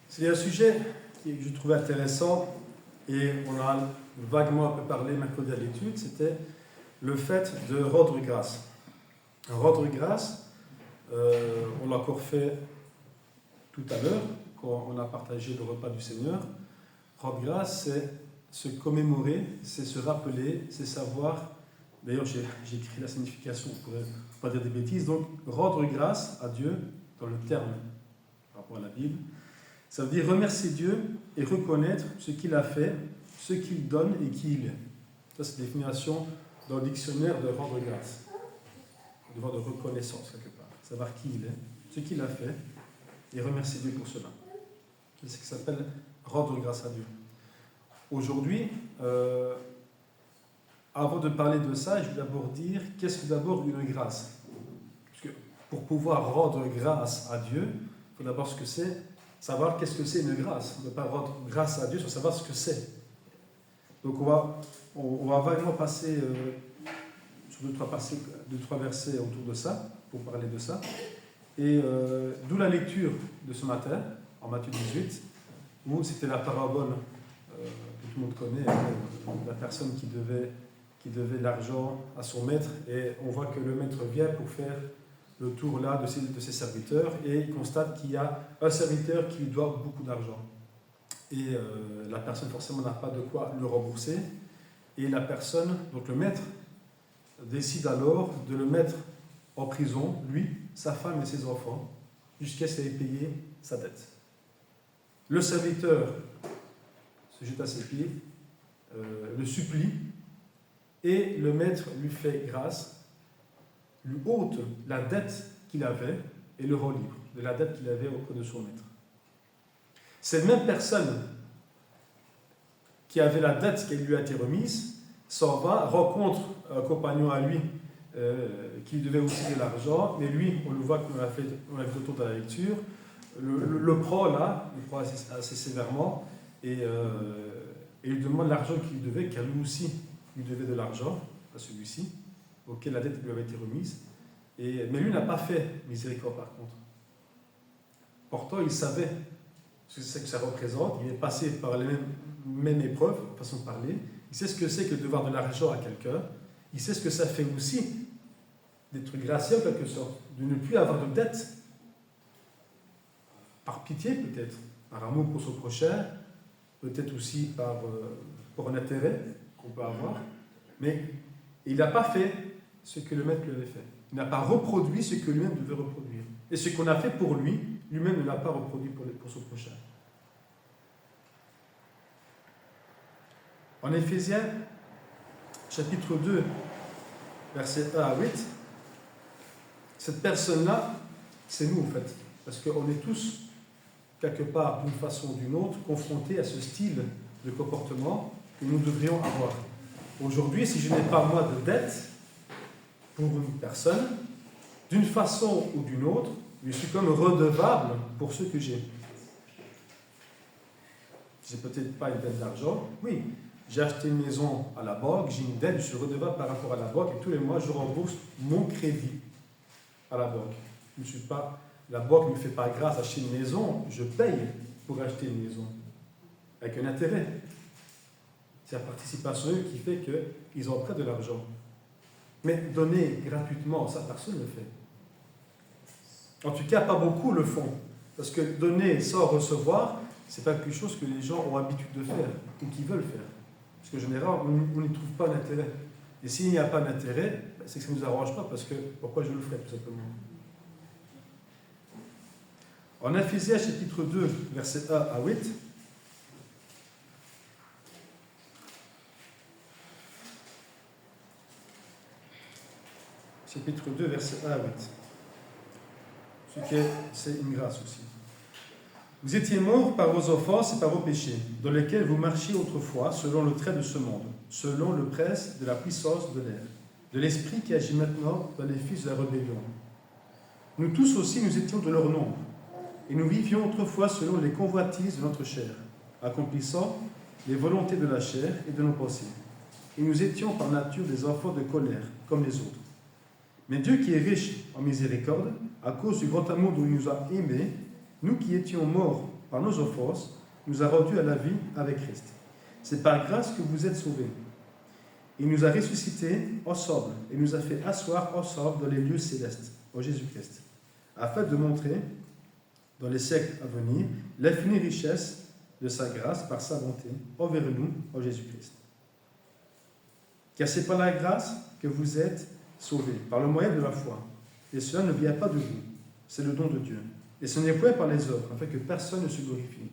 C'est un sujet que je trouvais intéressant et on a vaguement un peu parlé mercredi à l'étude, c'était le fait de rendre grâce. Rendre grâce, on l'a encore fait tout à l'heure, quand on a partagé le repas du Seigneur. Rendre grâce, c'est se commémorer, c'est se rappeler, c'est savoir. D'ailleurs, j'ai écrit la signification pour ne pas dire des bêtises. Donc, rendre grâce à Dieu, dans le terme par rapport à la Bible, ça veut dire remercier Dieu et reconnaître ce qu'il a fait, ce qu'il donne et qui il est. Ça, c'est la définition dans le dictionnaire de rendre grâce. Un devoir de reconnaissance, quelque part. Savoir qui il est, ce qu'il a fait et remercier Dieu pour cela. C'est ce qui s'appelle rendre grâce à Dieu. Aujourd'hui, avant de parler de ça, je vais d'abord dire qu'est-ce que d'abord une grâce. Parce que pour pouvoir rendre grâce à Dieu, il faut d'abord savoir qu'est-ce que c'est une grâce. On ne peut pas rendre grâce à Dieu sans savoir ce que c'est. Donc on va vaguement passer sur deux, trois versets autour de ça, pour parler de ça. Et d'où la lecture de ce matin, en Matthieu 18, où c'était la parabole que tout le monde connaît, la personne qui devait l'argent à son maître, et on voit que le maître vient pour faire le tour là de ses serviteurs, et il constate qu'il y a un serviteur qui lui doit beaucoup d'argent. Et la personne forcément n'a pas de quoi le rembourser, et la personne, donc le maître, décide alors de le mettre en prison, lui, sa femme et ses enfants, jusqu'à ce qu'il ait payé sa dette. Le serviteur se jette à ses pieds, le supplie, et le maître lui fait grâce, lui ôte la dette qu'il avait et le rend libre de la dette qu'il avait auprès de son maître. Cette même personne qui avait la dette qui lui a été remise s'en va, rencontre un compagnon à lui qui lui devait aussi de l'argent, mais lui, on le voit qu'on a fait autour de la lecture, le prend assez sévèrement et lui demande l'argent qu'il lui devait, car lui aussi lui devait de l'argent à celui-ci, auquel la dette lui avait été remise. Mais lui n'a pas fait miséricorde par contre. Pourtant, il savait ce que ça représente, il est passé par les mêmes épreuves, façon de parler, il sait ce que c'est que de devoir de l'argent à quelqu'un, il sait ce que ça fait aussi d'être gracieux en quelque sorte, de ne plus avoir de dette, par pitié peut-être, par amour pour son prochain, peut-être aussi pour un intérêt qu'on peut avoir, mais il n'a pas fait ce que le maître lui avait fait. Il n'a pas reproduit ce que lui-même devait reproduire. Et ce qu'on a fait pour lui, lui-même ne l'a pas reproduit pour son prochain. En Éphésiens, chapitre 2, versets 1 à 8, cette personne-là, c'est nous en fait. Parce qu'on est tous, quelque part, d'une façon ou d'une autre, confrontés à ce style de comportement que nous devrions avoir. Aujourd'hui, si je n'ai pas moi de dette pour une personne, d'une façon ou d'une autre, je suis comme redevable pour ce que j'ai. J'ai peut-être pas une dette d'argent, oui. J'ai acheté une maison à la banque, j'ai une dette, je suis redevable par rapport à la banque et tous les mois je rembourse mon crédit à la banque. La banque ne me fait pas grâce à acheter une maison, je paye pour acheter une maison, avec un intérêt. C'est la participation qui fait qu'ils empruntent de l'argent. Mais donner gratuitement, ça personne ne le fait. En tout cas, pas beaucoup le font. Parce que donner sans recevoir, c'est pas quelque chose que les gens ont l'habitude de faire ou qu'ils veulent faire. Parce qu'en général, on n'y trouve pas d'intérêt. Et s'il n'y a pas d'intérêt, c'est que ça ne nous arrange pas, parce que pourquoi je le ferais, tout simplement. En Éphésiens, chapitre 2, versets 1 à 8, chapitre 2, versets 1 à 8. C'est une grâce aussi. Vous étiez morts par vos offenses et par vos péchés, dans lesquels vous marchiez autrefois, selon le trait de ce monde, selon le prince de la puissance de l'air, de l'esprit qui agit maintenant dans les fils de la rébellion. Nous tous aussi, nous étions de leur nombre, et nous vivions autrefois selon les convoitises de notre chair, accomplissant les volontés de la chair et de nos pensées. Et nous étions par nature des enfants de colère, comme les autres. Mais Dieu qui est riche en miséricorde, à cause du grand amour dont il nous a aimés, nous qui étions morts par nos offenses, nous a rendus à la vie avec Christ. C'est par grâce que vous êtes sauvés. Il nous a ressuscités ensemble et nous a fait asseoir ensemble dans les lieux célestes, en Jésus-Christ, afin de montrer, dans les siècles à venir, l'infinie richesse de sa grâce par sa bonté envers nous, en Jésus-Christ. Car c'est par la grâce que vous êtes sauvés, par le moyen de la foi. Et cela ne vient pas de vous, c'est le don de Dieu. Et ce n'est point par les œuvres, afin que personne ne se glorifie,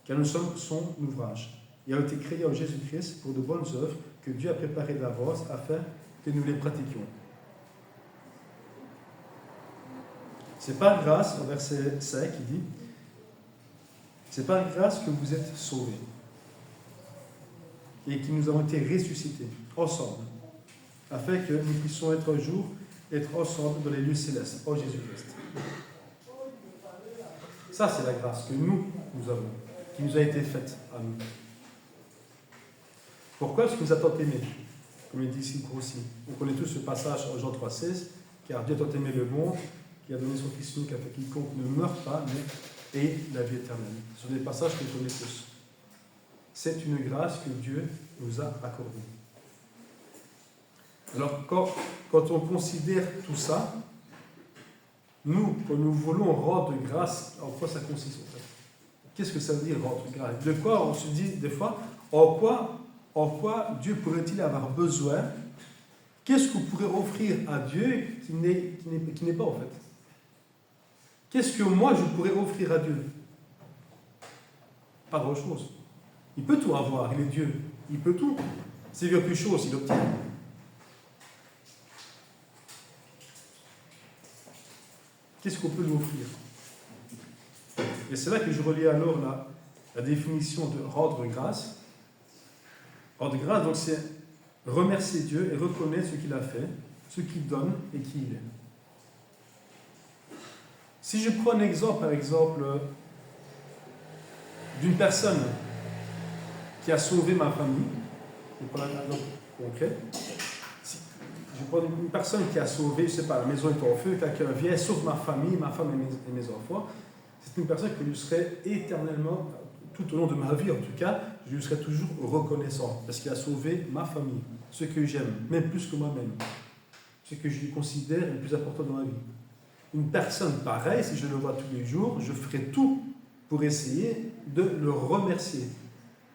car nous sommes son ouvrage. Il a été créé en Jésus-Christ pour de bonnes œuvres que Dieu a préparées d'avance afin que nous les pratiquions. C'est par grâce, au verset 5, il dit, c'est par grâce que vous êtes sauvés et que nous avons été ressuscités ensemble, afin que nous puissions être un jour, être ensemble dans les lieux célestes, en Jésus-Christ. Ça, c'est la grâce que nous avons, qui nous a été faite à nous. Pourquoi? Parce qu'il nous a tant aimés, comme il dit ici aussi. On connaît tous ce passage en Jean 3,16, car Dieu a tant aimé le monde, qui a donné son Fils unique afin que quiconque ne meure pas, mais ait la vie éternelle. Ce sont des passages que nous connaissons tous. C'est une grâce que Dieu nous a accordée. Alors, quand on considère tout ça, quand nous voulons rendre grâce, en quoi ça consiste en fait? Qu'est-ce que ça veut dire rendre grâce? De quoi on se dit des fois, en quoi Dieu pourrait-il avoir besoin? Qu'est-ce qu'on pourrait offrir à Dieu qui n'est pas en fait? Qu'est-ce que moi je pourrais offrir à Dieu? Pas grand-chose. Il peut tout avoir, il est Dieu. Il peut tout. S'il veut plus chose, il obtient. Qu'est-ce qu'on peut lui offrir? Et c'est là que je relis alors la définition de rendre grâce. Rendre grâce, donc c'est remercier Dieu et reconnaître ce qu'il a fait, ce qu'il donne et qui il est. Si je prends un exemple, par exemple, d'une personne qui a sauvé ma famille, je prends un exemple concret. Si je prends une personne qui a sauvé, je ne sais pas, la maison est en feu, quelqu'un vient, sauve ma famille, ma femme et mes enfants, c'est une personne que je serai éternellement, tout au long de ma vie en tout cas, je lui serai toujours reconnaissant, parce qu'il a sauvé ma famille, ce que j'aime, même plus que moi-même, ce que je considère le plus important dans ma vie. Une personne pareille, si je le vois tous les jours, je ferai tout pour essayer de le remercier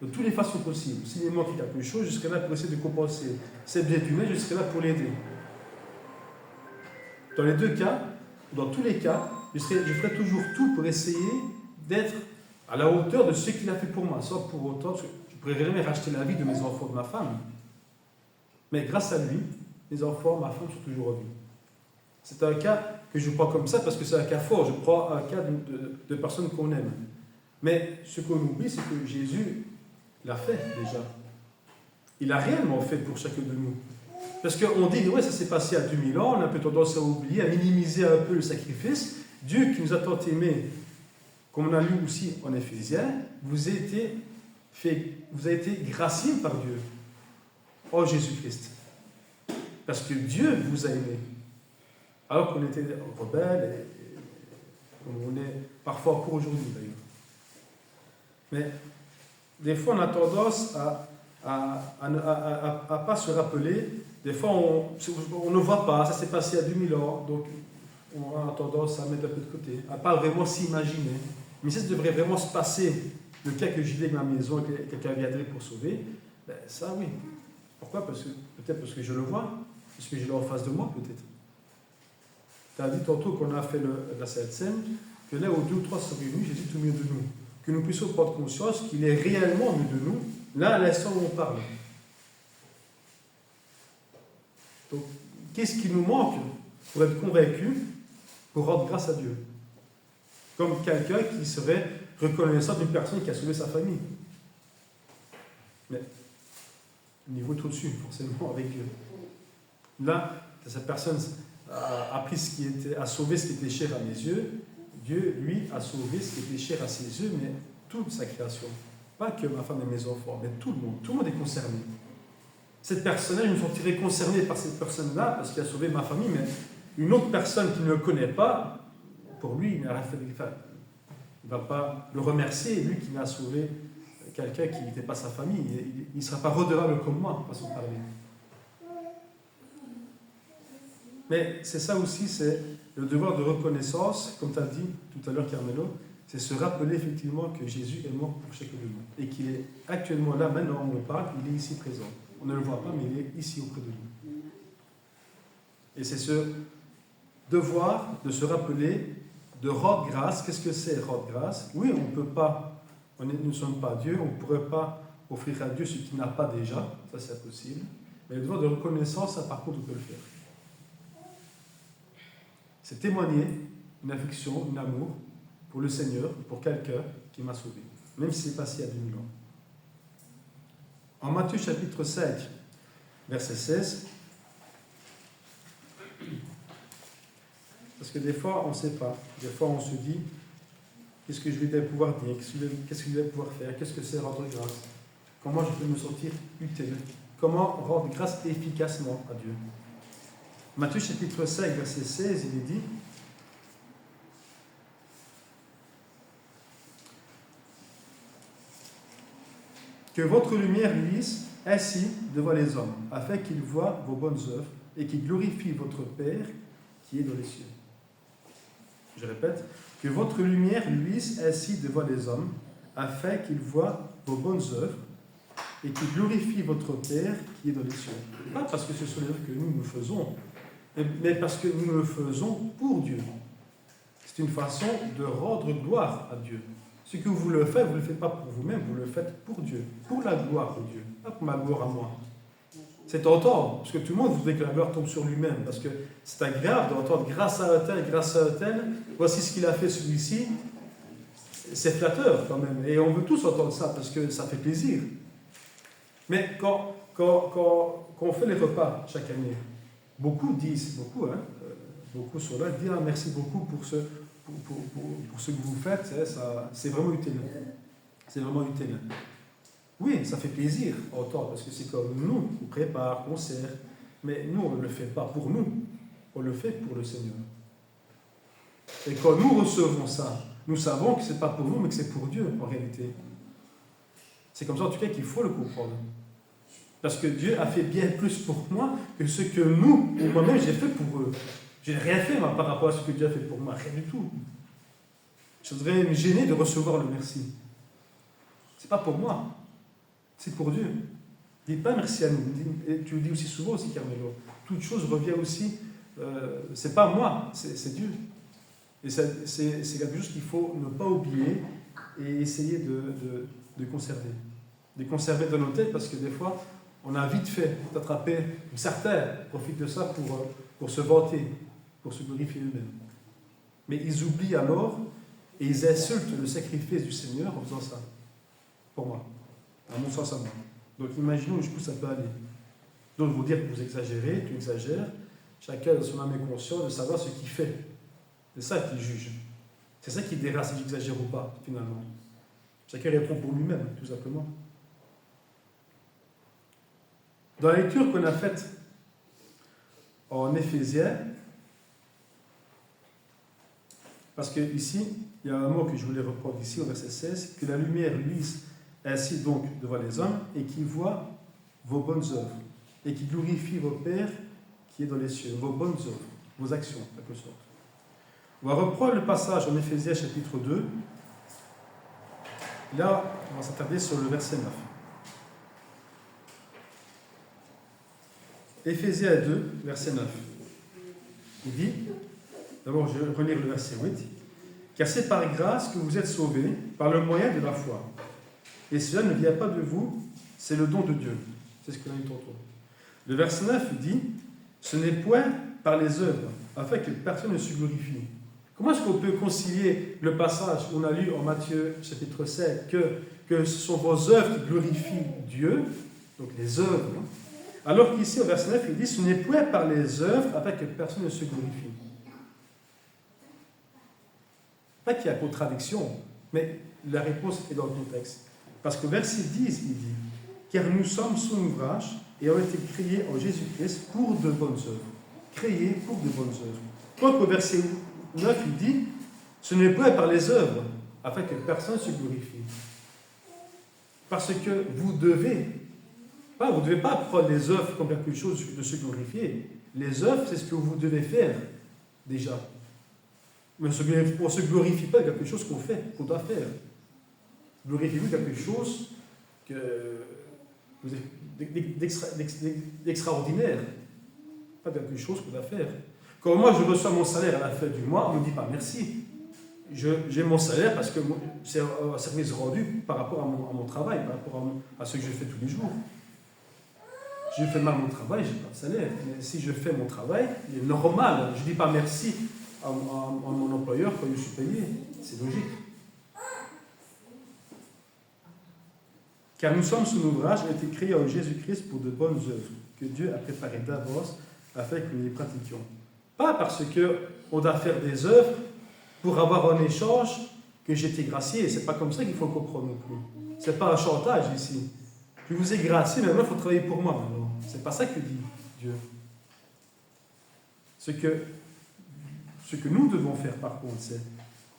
de toutes les façons possibles. S'il me manque quelque chose, je serai là pour essayer de compenser. C'est bien humain, je serai là pour l'aider. Dans les deux cas, dans tous les cas, je ferai toujours tout pour essayer d'être à la hauteur de ce qu'il a fait pour moi, sans pour autant, je ne pourrais jamais racheter la vie de mes enfants, de ma femme. Mais grâce à lui, mes enfants, ma femme sont toujours en vie. C'est un cas que je prends comme ça parce que c'est un cas fort. Je prends un cas de personnes qu'on aime. Mais ce qu'on oublie, c'est que Jésus l'a fait déjà. Il a réellement fait pour chacun de nous. Parce qu'on dit, ouais, ça s'est passé à 2000 ans, on a un peu tendance à oublier, à minimiser un peu le sacrifice. Dieu qui nous a tant aimés, comme on a lu aussi en Éphésiens, vous avez été graciés par Dieu, en Jésus-Christ. Parce que Dieu vous a aimé. Alors qu'on était rebelles, et on est parfois encore aujourd'hui d'ailleurs. Mais des fois on a tendance à pas se rappeler, des fois on ne voit pas, ça s'est passé à 2000 ans, donc on a tendance à mettre un peu de côté, à pas vraiment s'imaginer. Mais si ça devrait vraiment se passer, le cas que j'y vais de ma maison et que quelqu'un viendrait pour sauver, ben ça oui. Pourquoi? Peut-être parce que je le vois, parce que je l'ai en face de moi peut-être. Tu as dit tantôt qu'on a fait la Sainte Seine, que là où 2 ou 3 sont réunis, Jésus est au milieu de nous. Que nous puissions prendre conscience qu'il est réellement au milieu de nous, là à l'instant où on parle. Donc, qu'est-ce qui nous manque pour être convaincu, pour rendre grâce à Dieu? Comme quelqu'un qui serait reconnaissant d'une personne qui a sauvé sa famille. Mais, niveau tout dessus, forcément, avec Dieu. Là, cette personne a sauvé ce qui était cher à mes yeux. Dieu, lui, a sauvé ce qui était cher à ses yeux, mais toute sa création. Pas que ma femme et mes enfants, mais tout le monde. Tout le monde est concerné. Cette personne-là, je me sentirais concerné par cette personne-là, parce qu'il a sauvé ma famille, mais une autre personne qui ne le connaît pas, pour lui, il n'a rien fait. Il ne va pas le remercier, lui qui m'a sauvé quelqu'un qui n'était pas sa famille. Il ne sera pas redevable comme moi, façon de parler. Mais c'est ça aussi, c'est le devoir de reconnaissance, comme tu as dit tout à l'heure, Carmelo, c'est se rappeler effectivement que Jésus est mort pour chacun de nous. Et qu'il est actuellement là, maintenant on le parle, il est ici présent. On ne le voit pas, mais il est ici auprès de nous. Et c'est ce devoir de se rappeler, de rendre grâce. Qu'est-ce que c'est rendre grâce? Oui, on ne peut pas, nous ne sommes pas Dieu, on ne pourrait pas offrir à Dieu ce qu'il n'a pas déjà, ça c'est impossible. Mais le devoir de reconnaissance, ça par contre on peut le faire. C'est témoigner une affection, un amour pour le Seigneur, pour quelqu'un qui m'a sauvé, même si c'est passé il y a 2000 ans. En Matthieu chapitre 5, verset 16, parce que des fois on ne sait pas, des fois on se dit, qu'est-ce que je vais pouvoir dire, qu'est-ce que je vais pouvoir faire, qu'est-ce que c'est rendre grâce, comment je peux me sentir utile, comment rendre grâce efficacement à Dieu. Matthieu chapitre 5, verset 16, il est dit que votre lumière luise ainsi devant les hommes, afin qu'ils voient vos bonnes œuvres et qu'ils glorifient votre Père qui est dans les cieux. Je répète, que votre lumière luise ainsi devant les hommes, afin qu'ils voient vos bonnes œuvres et qu'ils glorifient votre Père qui est dans les cieux. Pas parce que ce sont les œuvres que nous faisons, mais parce que nous le faisons pour Dieu. C'est une façon de rendre gloire à Dieu. Ce que vous le faites, vous ne le faites pas pour vous-même, vous le faites pour Dieu, pour la gloire de Dieu, pas pour ma gloire à moi. C'est tentant, parce que tout le monde voudrait que la gloire tombe sur lui-même, parce que c'est agréable d'entendre grâce à un tel, voici ce qu'il a fait celui-ci. C'est flatteur quand même, et on veut tous entendre ça, parce que ça fait plaisir. Mais quand on fait les repas chaque année, beaucoup disent, beaucoup sont là, disent merci beaucoup pour ce que vous faites, c'est vraiment utile. C'est vraiment utile. Oui, ça fait plaisir à entendre, parce que c'est comme nous, on prépare, on sert, mais nous, on ne le fait pas pour nous, on le fait pour le Seigneur. Et quand nous recevons ça, nous savons que ce n'est pas pour nous, mais que c'est pour Dieu, en réalité. C'est comme ça, en tout cas, qu'il faut le comprendre. Parce que Dieu a fait bien plus pour moi que ce que nous, ou moi-même, j'ai fait pour eux. Je n'ai rien fait, moi, par rapport à ce que Dieu a fait pour moi, rien du tout. Je voudrais me gêner de recevoir le merci. Ce n'est pas pour moi, c'est pour Dieu. Dis pas merci à nous. Et tu le dis aussi souvent aussi, Carmelo. Toute chose revient aussi, c'est pas moi, c'est Dieu. Et c'est quelque chose qu'il faut ne pas oublier et essayer de conserver. De conserver dans nos têtes, parce que des fois, on a vite fait d'attraper, certains profitent de ça pour se vanter, pour se glorifier eux-mêmes. Mais ils oublient alors et ils insultent le sacrifice du Seigneur en faisant ça. Pour moi, à mon sens à moi. Donc imaginons jusqu'où ça peut aller. Donc vous dire que vous exagérez, tu exagères, chacun a son âme et conscience de savoir ce qu'il fait. C'est ça qui juge. C'est ça qui dira si j'exagère ou pas, finalement. Chacun répond pour lui-même, tout simplement. Dans la lecture qu'on a faite en Éphésiens, parce que ici, il y a un mot que je voulais reprendre ici au verset 16, que la lumière luise ainsi donc devant les hommes et qui voit vos bonnes œuvres et qui glorifie vos pères qui est dans les cieux, vos bonnes œuvres, vos actions, en quelque sorte. On va reprendre le passage en Éphésiens chapitre 2. Là, on va s'attarder sur le verset 9. Éphésiens 2, verset 9. Il dit, d'abord je vais relire le verset 8, « Car c'est par grâce que vous êtes sauvés, par le moyen de la foi. Et cela ne vient pas de vous, c'est le don de Dieu. » C'est ce qu'on a dit tantôt. Le verset 9 dit, « Ce n'est point par les œuvres, afin que personne ne se glorifie. » Comment est-ce qu'on peut concilier le passage qu'on a lu en Matthieu chapitre 7, que ce sont vos œuvres qui glorifient Dieu, donc les œuvres, alors qu'ici au verset 9 il dit, « Ce n'est point par les œuvres, afin que personne ne se glorifie. » Pas qu'il y a contradiction, mais la réponse est dans le contexte. Parce que verset 10, il dit, « Car nous sommes son ouvrage et ont été créés en Jésus-Christ pour de bonnes œuvres. » Créés pour de bonnes œuvres. Donc au verset 9, il dit, « Ce n'est pas par les œuvres. » afin que personne ne se glorifie. Parce que vous devez pas prendre les œuvres comme quelque chose de se glorifier. Les œuvres, c'est ce que vous devez faire, déjà. Mais on ne se glorifie pas de quelque chose qu'on fait, qu'on doit faire. Glorifiez-vous quelque chose d'extraordinaire. Pas quelque chose qu'on doit faire. Quand moi je reçois mon salaire à la fin du mois, on ne me dit pas merci. J'ai mon salaire parce que c'est un service rendu par rapport à mon travail, par rapport à ce que je fais tous les jours. Je fais mal mon travail, je n'ai pas de salaire. Mais si je fais mon travail, il est normal. Je ne dis pas merci à mon employeur quand je suis payé. C'est logique. Car nous sommes son ouvrage, a été créé en Jésus-Christ pour de bonnes œuvres, que Dieu a préparées d'avance afin que nous les pratiquions. Pas parce qu'on doit faire des œuvres pour avoir en échange que j'ai été gracié. C'est pas comme ça qu'il faut comprendre non plus. C'est pas un chantage ici. Je vous ai gracié, mais maintenant il faut travailler pour moi. Maintenant. C'est pas ça que dit Dieu. Ce que nous devons faire par contre, c'est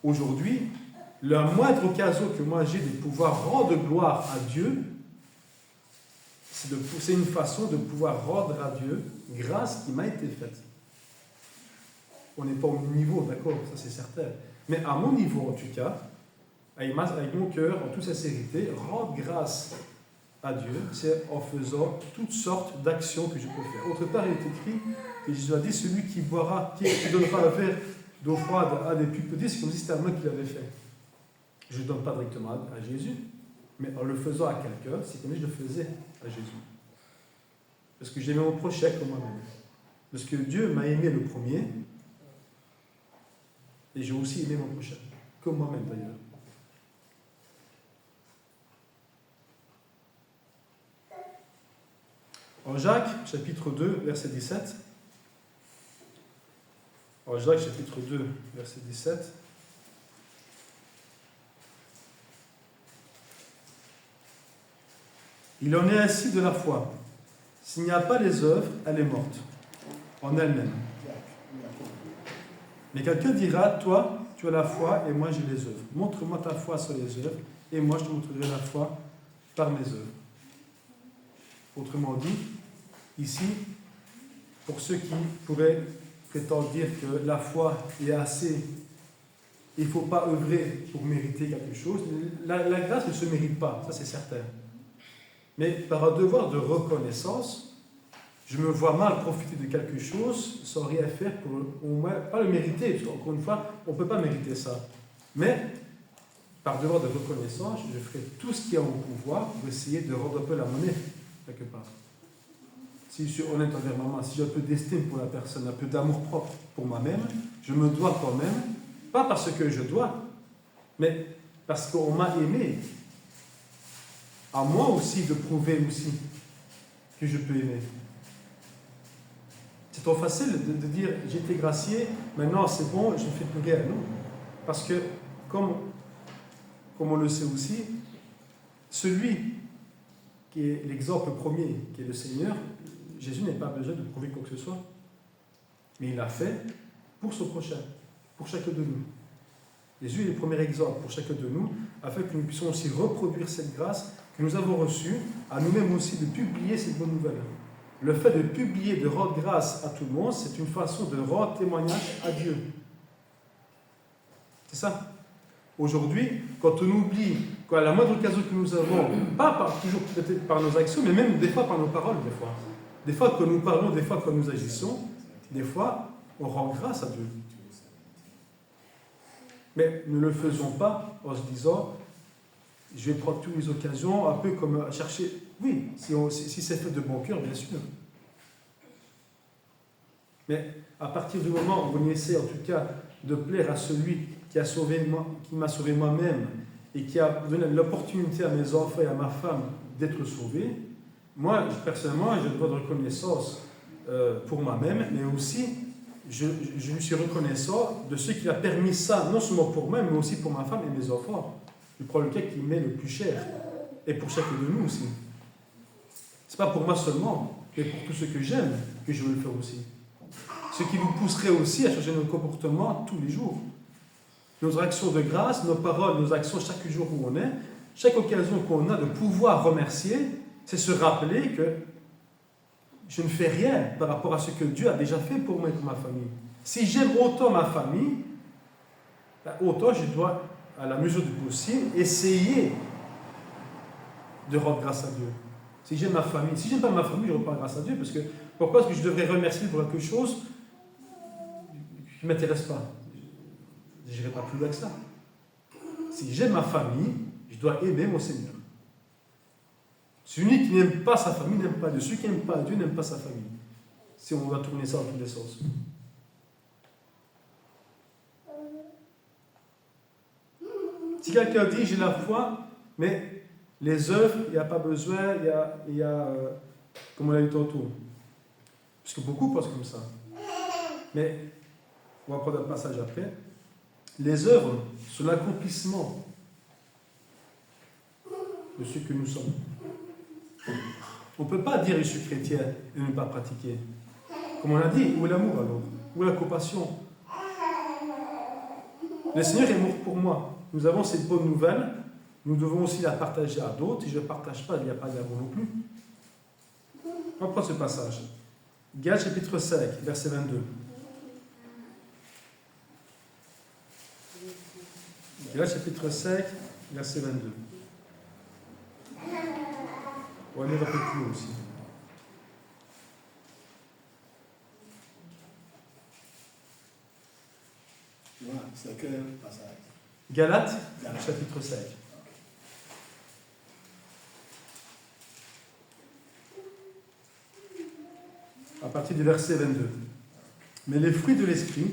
aujourd'hui, la moindre occasion que moi j'ai de pouvoir rendre gloire à Dieu, c'est une façon de pouvoir rendre à Dieu grâce qui m'a été faite. On n'est pas au même niveau, d'accord, ça c'est certain. Mais à mon niveau en tout cas, avec mon cœur, en toute sincérité, rendre grâce à Dieu, c'est en faisant toutes sortes d'actions que je peux faire. Autre part, il est écrit, et Jésus a dit, celui qui donnera un verre d'eau froide à des plus petits, c'est comme si c'était à moi qui l'avais fait. Je ne donne pas directement à Jésus, mais en le faisant à quelqu'un, c'est comme si je le faisais à Jésus. Parce que j'aimais mon prochain comme moi-même. Parce que Dieu m'a aimé le premier, et j'ai aussi aimé mon prochain, comme moi-même d'ailleurs. En Jacques, chapitre 2, verset 17. En Jacques, chapitre 2, verset 17. Il en est ainsi de la foi. S'il n'y a pas les œuvres, elle est morte, en elle-même. Mais quelqu'un dira, toi, tu as la foi et moi j'ai les œuvres. Montre-moi ta foi sur les œuvres et moi je te montrerai la foi par mes œuvres. Autrement dit, ici, pour ceux qui pourraient prétendre dire que la foi est assez, il ne faut pas œuvrer pour mériter quelque chose, la grâce ne se mérite pas, ça c'est certain. Mais par un devoir de reconnaissance, je me vois mal profiter de quelque chose sans rien faire pour au moins pas le mériter. Parce qu'encore une fois, on ne peut pas mériter ça. Mais par devoir de reconnaissance, je ferai tout ce qui est en mon pouvoir pour essayer de rendre un peu la monnaie, quelque part. Si je suis honnête envers maman, si j'ai un peu d'estime pour la personne, un peu d'amour propre pour moi-même, je me dois quand même, pas parce que je dois, mais parce qu'on m'a aimé. À moi aussi de prouver aussi que je peux aimer. C'est trop facile de dire j'ai été gracié, maintenant c'est bon, je ne fais plus rien. Non. Parce que, comme on le sait aussi, celui qui est l'exemple premier, qui est le Seigneur, Jésus n'a pas besoin de prouver quoi que ce soit. Mais il l'a fait pour son prochain, pour chacun de nous. Jésus est le premier exemple pour chacun de nous, afin que nous puissions aussi reproduire cette grâce que nous avons reçue, à nous-mêmes aussi de publier cette bonne nouvelle. Le fait de publier, de rendre grâce à tout le monde, c'est une façon de rendre témoignage à Dieu. C'est ça. Aujourd'hui, quand on oublie, quand à la moindre occasion que nous avons, pas toujours peut-être par nos actions, mais même des fois par nos paroles, des fois. Des fois quand nous parlons, des fois quand nous agissons, des fois on rend grâce à Dieu. Mais ne le faisons pas en se disant, je vais prendre toutes les occasions, un peu comme à chercher. Oui, si c'est fait de bon cœur, bien sûr. Mais à partir du moment où on essaie en tout cas de plaire à celui qui m'a sauvé moi-même et qui a donné l'opportunité à mes enfants et à ma femme d'être sauvés, moi, personnellement, j'ai besoin de reconnaissance pour moi-même, mais aussi, je lui suis reconnaissant de ce qui a permis ça, non seulement pour moi, mais aussi pour ma femme et mes enfants. Je prends le cas qui m'est le plus cher, et pour chacun de nous aussi. Ce n'est pas pour moi seulement, mais pour tous ceux que j'aime, que je veux le faire aussi. Ce qui nous pousserait aussi à changer notre comportement tous les jours. nos actions de grâce, nos paroles, nos actions chaque jour où on est, chaque occasion qu'on a de pouvoir remercier, c'est se rappeler que je ne fais rien par rapport à ce que Dieu a déjà fait pour moi et pour ma famille. Si j'aime autant ma famille, autant je dois, à la mesure du possible, essayer de rendre grâce à Dieu. Si j'aime ma famille, si je n'aime pas ma famille, je ne rends pas grâce à Dieu, parce que pourquoi est-ce que je devrais remercier pour quelque chose qui ne m'intéresse pas? Je n'irai pas plus loin que ça. Si j'aime ma famille, je dois aimer mon Seigneur. Celui qui n'aime pas sa famille n'aime pas Dieu. Celui qui n'aime pas Dieu n'aime pas sa famille. Si on va tourner ça dans tous les sens. Si quelqu'un dit j'ai la foi, mais les œuvres, il n'y a pas besoin, il y a comme on l'a dit tantôt. Parce que beaucoup pensent comme ça. Mais on va prendre un passage après. Les œuvres sont l'accomplissement de ce que nous sommes. On ne peut pas dire je suis chrétien et ne pas pratiquer. Comme on l'a dit, où est l'amour alors? Où est la compassion? Le Seigneur est mort pour moi. Nous avons cette bonne nouvelle. Nous devons aussi la partager à d'autres. Si je ne partage pas, il n'y a pas d'amour non plus. On va prendre ce passage. Galates chapitre 5, verset 22. Galates chapitre 5, verset 22. On va lire un peu plus haut aussi. C'est quel passage? Galates, chapitre 5. À partir du verset 22. Mais les fruits de l'esprit,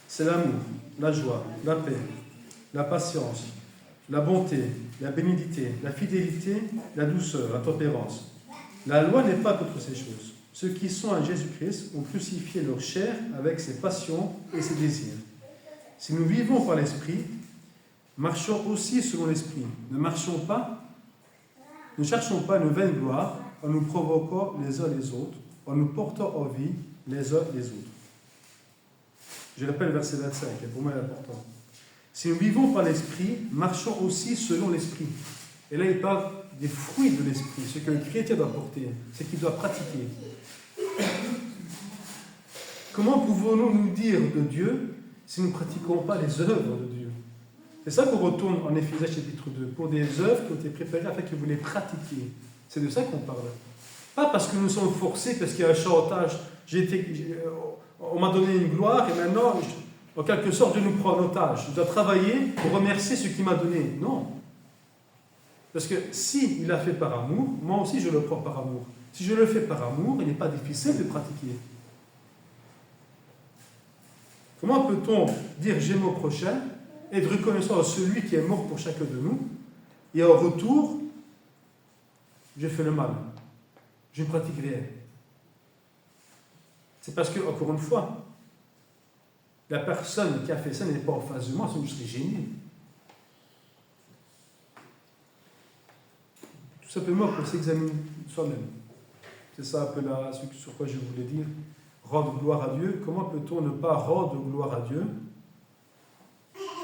c'est l'amour, la joie, la paix, la patience, la bonté, la bénignité, la fidélité, la douceur, la tempérance. La loi n'est pas contre ces choses. Ceux qui sont à Jésus-Christ ont crucifié leur chair avec ses passions et ses désirs. Si nous vivons par l'esprit, marchons aussi selon l'esprit. Ne cherchons pas une vaine gloire en nous provoquant les uns les autres, en nous portant en vie les uns les autres. Je rappelle le verset 25, qui pour moi est important. Si nous vivons par l'esprit, marchons aussi selon l'esprit. Et là, il parle des fruits de l'esprit, ce que le chrétien doit porter, ce qu'il doit pratiquer. Comment pouvons-nous nous dire de Dieu si nous ne pratiquons pas les œuvres de Dieu? C'est ça qu'on retourne en Éphésiens chapitre 2, pour des œuvres qui ont été préparées afin que vous les pratiquiez. C'est de ça qu'on parle. Pas parce que nous sommes forcés, parce qu'il y a un chantage. On m'a donné une gloire et maintenant, en quelque sorte, Dieu nous prend en otage. Je dois travailler pour remercier ce qu'il m'a donné. Non. Parce que si il l'a fait par amour, moi aussi je le prends par amour. Si je le fais par amour, il n'est pas difficile de pratiquer. Comment peut-on dire j'aime au prochain, être reconnaissant à celui qui est mort pour chacun de nous, et en retour, je fais le mal. Je ne pratique rien. C'est parce que, encore une fois, la personne qui a fait ça n'est pas en face de moi, sinon je serais gêné. Tout simplement pour s'examiner soi-même. C'est ça un peu là, sur quoi je voulais dire. Rendre gloire à Dieu. Comment peut-on ne pas rendre gloire à Dieu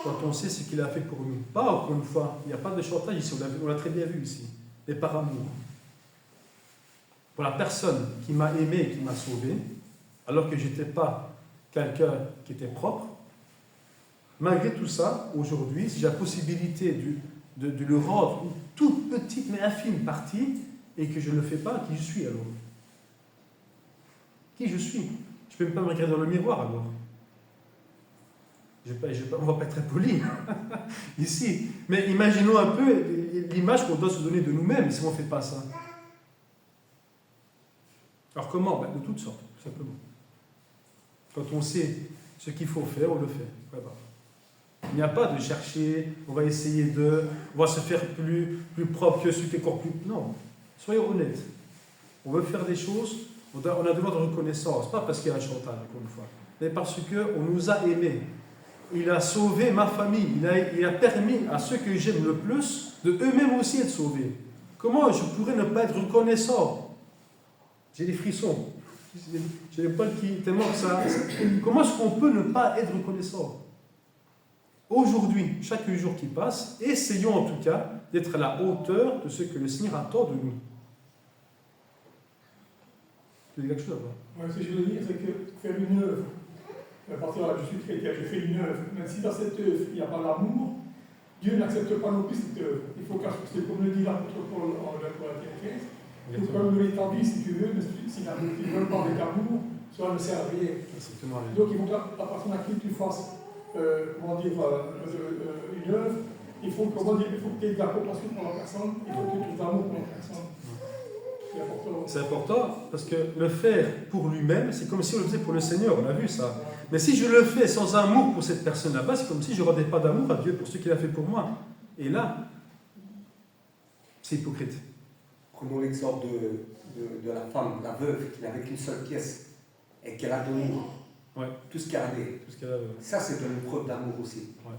quand on sait ce qu'il a fait pour nous? Pas encore une fois, il n'y a pas de chantage ici, on l'a très bien vu ici, mais par amour. Pour la personne qui m'a aimé et qui m'a sauvé, alors que je n'étais pas quelqu'un qui était propre, malgré tout ça, aujourd'hui, si j'ai la possibilité de le rendre une toute petite mais infime partie, et que je ne le fais pas, qui je suis alors? Qui je suis? Je ne peux même pas me regarder dans le miroir alors. On ne va pas être très poli ici. Mais imaginons un peu l'image qu'on doit se donner de nous-mêmes si on ne fait pas ça. Alors comment? De toutes sortes, tout simplement. Quand on sait ce qu'il faut faire, on le fait. Voilà. Il n'y a pas de chercher, on va essayer on va se faire plus propre que celui qui est encore plus... Non, soyons honnêtes. On veut faire des choses, on a besoin de reconnaissance, pas parce qu'il y a un chantage, encore une fois, mais parce qu'on nous a aimés. Il a sauvé ma famille, il a permis à ceux que j'aime le plus de eux-mêmes aussi être sauvés. Comment je pourrais ne pas être reconnaissant? J'ai des frissons. J'ai les poils qui... tellement que ça... Comment est-ce qu'on peut ne pas être reconnaissant? aujourd'hui, chaque jour qui passe, essayons en tout cas d'être à la hauteur de ce que le Seigneur attend de nous. Tu dis quelque chose là-bas? Ce que je veux dire, c'est que faire une œuvre, à partir de là, je suis chrétien, je fais une œuvre, même si dans cette œuvre il n'y a pas l'amour, Dieu n'accepte pas non plus cette œuvre. Il faut c'est comme le dit l'apôtre Paul en 1 Corinthiens 15, il faut comme nous l'établir, si tu veux, mais s'ils ne veulent pas avec amour, cela ne sert à rien. Donc il faut qu'à partir de là, tu fasses une œuvre, il faut que tu aies de la compassion pour la personne, il faut que tu aies de l'amour pour la personne. C'est important parce que le faire pour lui-même, c'est comme si on le faisait pour le Seigneur, on a vu ça. Mais si je le fais sans amour pour cette personne là-bas, c'est comme si je ne rendais pas d'amour à Dieu pour ce qu'il a fait pour moi. Et là, c'est hypocrite. Prenons l'exemple de la femme, la veuve, qui n'avait qu'une seule pièce et qu'elle a donné tout ce qu'elle avait. Ça, c'est une preuve d'amour aussi. Ouais.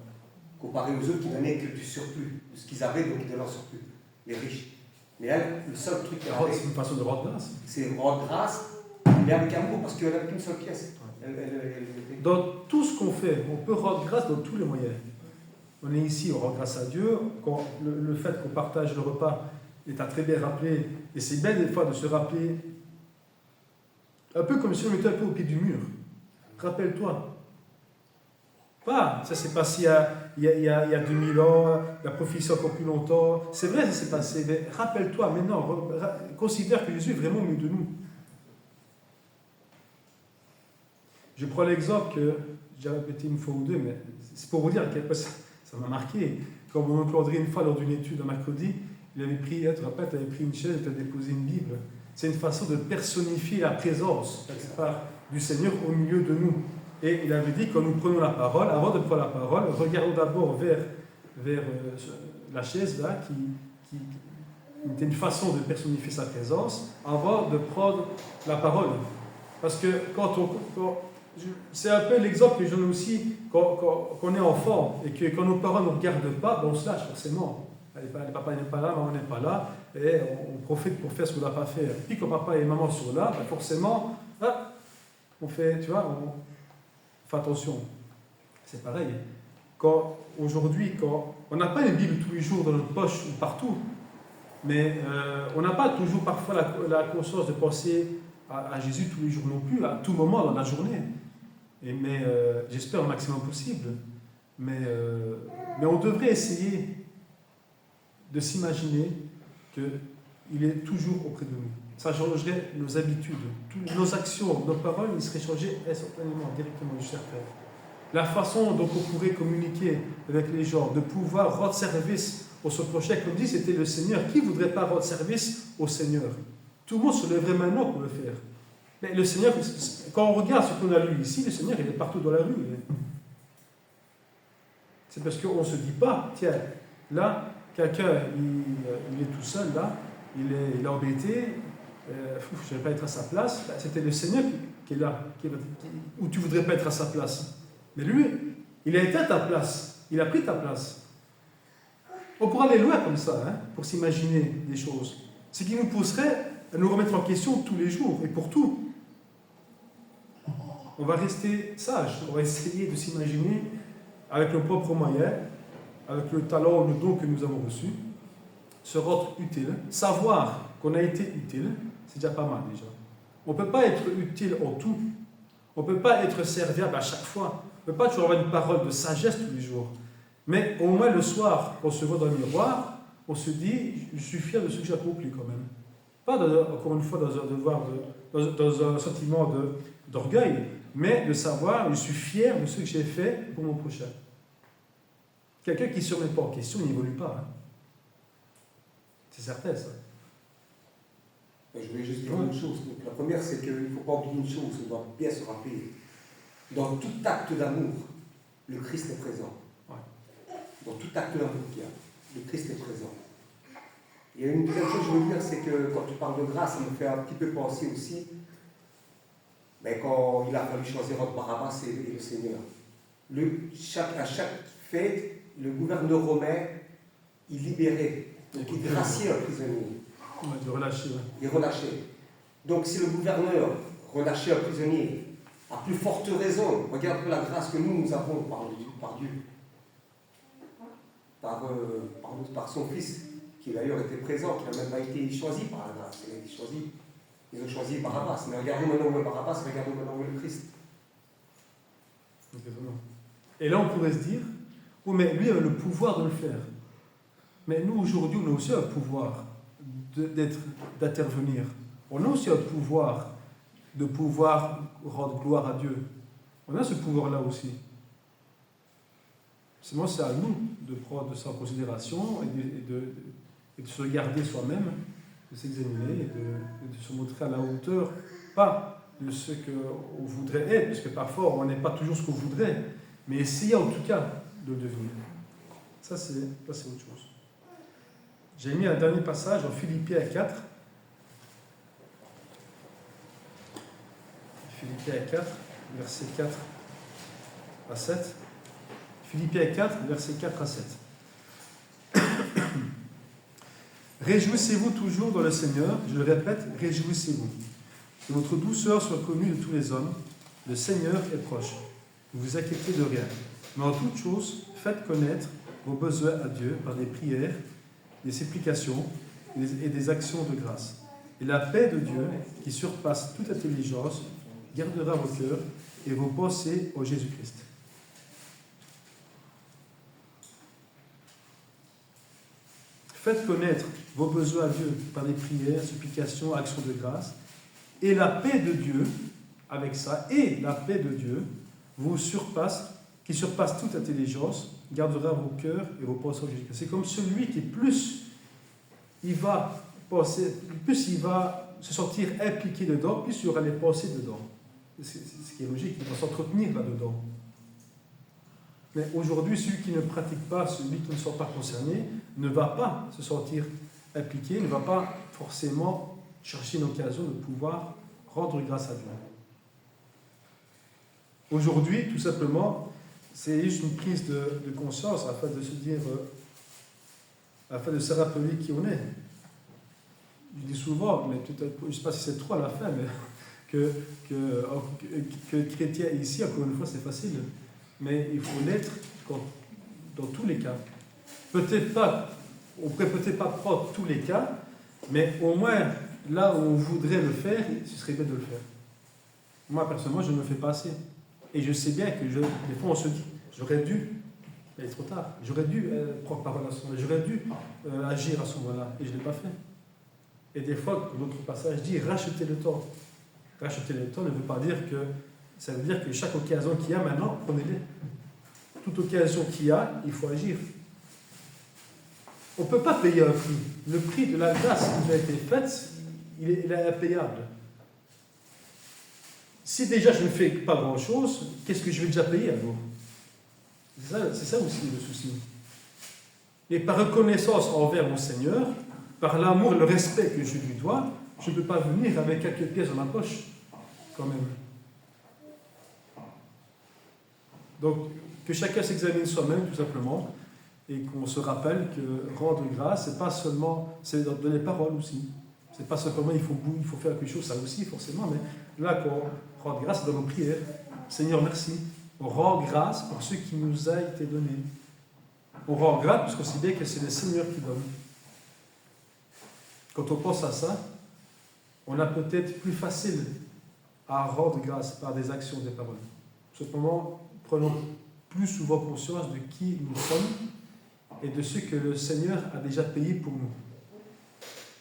Comparé aux autres qui donnaient que du surplus, de ce qu'ils avaient, donc ils donnaient en surplus, les riches. Mais elle, le seul truc qu'elle avait. C'est une façon de rendre grâce. C'est rendre grâce, mais avec amour, parce qu'elle n'avait qu'une seule pièce. Dans tout ce qu'on fait, on peut rendre grâce dans tous les moyens. On est ici, on rend grâce à Dieu. Quand le fait qu'on partage le repas est à très bien rappelé, et c'est bien des fois de se rappeler, un peu comme si on était un peu au pied du mur. Rappelle-toi. Pas, ça s'est passé il y a 2000 ans, la prophétie encore plus longtemps. C'est vrai, ça s'est passé, mais rappelle-toi maintenant, considère que Jésus est vraiment au milieu de nous. Je prends l'exemple que j'ai répété une fois ou deux, mais c'est pour vous dire à quel point ça m'a marqué. Quand mon oncle André, une fois lors d'une étude en mercredi, il avait pris, tu te rappelles, tu avais pris une chaise et tu as déposé une Bible. C'est une façon de personnifier la présence du Seigneur au milieu de nous. Et il avait dit, quand nous prenons la parole, avant de prendre la parole, regardons d'abord vers la chaise là, qui était une façon de personnifier sa présence, avant de prendre la parole. Parce que c'est un peu l'exemple que j'en ai aussi quand on est enfant, et que quand nos parents ne nous regardent pas, on se lâche forcément. Papa n'est pas là, maman n'est pas là, et on profite pour faire ce qu'on n'a pas fait. Puis quand papa et maman sont là, forcément, on fait, tu vois, on fait attention. C'est pareil. Aujourd'hui, on n'a pas une Bible tous les jours dans notre poche ou partout, mais on n'a pas toujours parfois la conscience de penser à Jésus tous les jours non plus, à tout moment dans la journée. Mais j'espère le maximum possible. Mais on devrait essayer de s'imaginer qu'il est toujours auprès de nous. Ça changerait nos habitudes, nos actions, nos paroles, ils seraient changées instantanément, directement du cercle. La façon dont on pourrait communiquer avec les gens, de pouvoir rendre service au son prochain, comme dit, c'était le Seigneur. Qui ne voudrait pas rendre service au Seigneur? Tout le monde se lèverait maintenant pour le faire. Mais le Seigneur, quand on regarde ce qu'on a lu ici, le Seigneur, il est partout dans la rue. C'est parce qu'on ne se dit pas, tiens, là, quelqu'un, il est tout seul, là, il est embêté, je ne vais pas être à sa place. C'était le Seigneur qui est là, où tu ne voudrais pas être à sa place. Mais lui, il a été à ta place, il a pris ta place. On pourra aller loin comme ça, pour s'imaginer des choses. Ce qui nous pousserait à nous remettre en question tous les jours, et pour tout. On va rester sage, on va essayer de s'imaginer avec nos propres moyens, avec le talent ou le don que nous avons reçu, se rendre utile, savoir qu'on a été utile, c'est déjà pas mal déjà. On ne peut pas être utile en tout, on ne peut pas être serviable à chaque fois, on ne peut pas toujours avoir une parole de sagesse tous les jours. Mais au moins le soir, quand on se voit dans le miroir, on se dit, je suis fier de ce que j'ai accompli quand même. Pas encore une fois dans un sentiment d'orgueil, mais de savoir, je suis fier de ce que j'ai fait pour mon prochain. Quelqu'un qui ne se remet pas en question n'évolue pas. C'est certain, ça. Je voulais juste dire une chose. Donc, la première, c'est qu'il ne faut pas oublier une chose, on doit bien se rappeler. Dans tout acte d'amour, le Christ est présent. Ouais. Dans tout acte d'amour qu'il y a, le Christ est présent. Il y a une deuxième chose que je veux dire, c'est que quand tu parles de grâce, ça me fait un petit peu penser aussi, mais quand il a fallu choisir entre Barabbas et le Seigneur. À chaque fête, le gouverneur romain, il libérait, donc il graciait un prisonnier. Il relâchait. Il relâchait. Donc si le gouverneur relâchait un prisonnier, à plus forte raison, regarde la grâce que nous avons par Dieu. par son Fils, qui d'ailleurs était présent, qui n'a même pas été choisi par la grâce. Il a été choisi. Ils ont choisi Barabbas. Mais regardons maintenant où est Barabbas, regardons maintenant où est le Christ. Et là, on pourrait se dire, oui, mais lui a le pouvoir de le faire. Mais nous, aujourd'hui, on a aussi un pouvoir d'intervenir. On a aussi un pouvoir de pouvoir rendre gloire à Dieu. On a ce pouvoir-là aussi. Sinon, c'est à nous de prendre ça en considération et de se regarder soi-même, de s'examiner et de se montrer à la hauteur, pas de ce qu'on voudrait être, parce que parfois on n'est pas toujours ce qu'on voudrait, mais essayer en tout cas de le devenir. Ça, c'est autre chose. J'ai mis un dernier passage en Philippiens 4. Philippiens 4, versets 4 à 7. Philippiens 4, versets 4 à 7. Réjouissez-vous toujours dans le Seigneur, je le répète, réjouissez-vous. Que votre douceur soit connue de tous les hommes, le Seigneur est proche. Ne vous inquiétez de rien, mais en toute chose, faites connaître vos besoins à Dieu par des prières, des supplications et des actions de grâce. Et la paix de Dieu, qui surpasse toute intelligence, gardera vos cœurs et vos pensées au Jésus-Christ. Faites connaître vos besoins à Dieu par des prières, supplications, actions de grâce. Et la paix de Dieu, avec ça, et la paix de Dieu, vous surpasse, qui surpasse toute intelligence, gardera vos cœurs et vos pensées au Jésus-Christ. C'est comme celui qui plus il va se sentir impliqué dedans, plus il y aura les pensées dedans. C'est ce qui est logique, il va s'entretenir là-dedans. Mais aujourd'hui, celui qui ne pratique pas, celui qui ne sont pas concernés, ne va pas se sentir impliqué, ne va pas forcément chercher une occasion de pouvoir rendre grâce à Dieu. Aujourd'hui, tout simplement, c'est juste une prise de conscience afin de se dire, afin de se rappeler qui on est. Je dis souvent, mais je ne sais pas si c'est trop à la fin, mais que chrétien ici, encore une fois, c'est facile. Mais il faut l'être dans tous les cas. Peut-être pas, on ne pourrait peut-être pas prendre tous les cas, mais au moins là où on voudrait le faire, ce serait bien de le faire. Moi, personnellement, je ne le fais pas assez. Et je sais bien que des fois, on se dit, j'aurais dû, mais il est trop tard, j'aurais dû prendre parole à ce moment-là, j'aurais dû agir à ce moment-là, et je ne l'ai pas fait. Et des fois, notre passage dit, rachetez le temps. Racheter le temps ne veut pas dire que, ça veut dire que chaque occasion qu'il y a maintenant, prenez-les. Toute occasion qu'il y a, il faut agir. On ne peut pas payer un prix. Le prix de la grâce qui nous a été faite, il est impayable. Si déjà je ne fais pas grand-chose, qu'est-ce que je vais déjà payer alors ? C'est ça aussi le souci. Et par reconnaissance envers mon Seigneur, par l'amour et le respect que je lui dois, je ne peux pas venir avec quelques pièces dans ma poche, quand même. Donc, que chacun s'examine soi-même, tout simplement, et qu'on se rappelle que rendre grâce, c'est pas seulement, c'est donner parole aussi. C'est pas simplement il faut faire quelque chose, ça aussi, forcément, mais là, quand on rend grâce, c'est dans nos prières. Seigneur, merci. On rend grâce pour ce qui nous a été donné. On rend grâce parce qu'on sait bien que c'est le Seigneur qui donne. Quand on pense à ça, on a peut-être plus facile à rendre grâce par des actions, des paroles. Cependant, prenons plus souvent conscience de qui nous sommes et de ce que le Seigneur a déjà payé pour nous.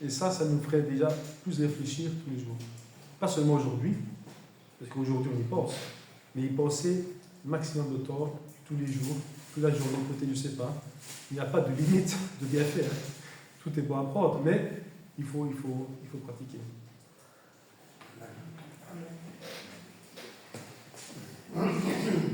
Et ça nous ferait déjà plus réfléchir tous les jours. Pas seulement aujourd'hui, parce qu'aujourd'hui on y pense, mais y penser maximum de temps, tous les jours, toute la journée, peut-être je ne sais pas. Il n'y a pas de limite de bien faire. Tout est bon à prendre, mais il faut pratiquer. Amen.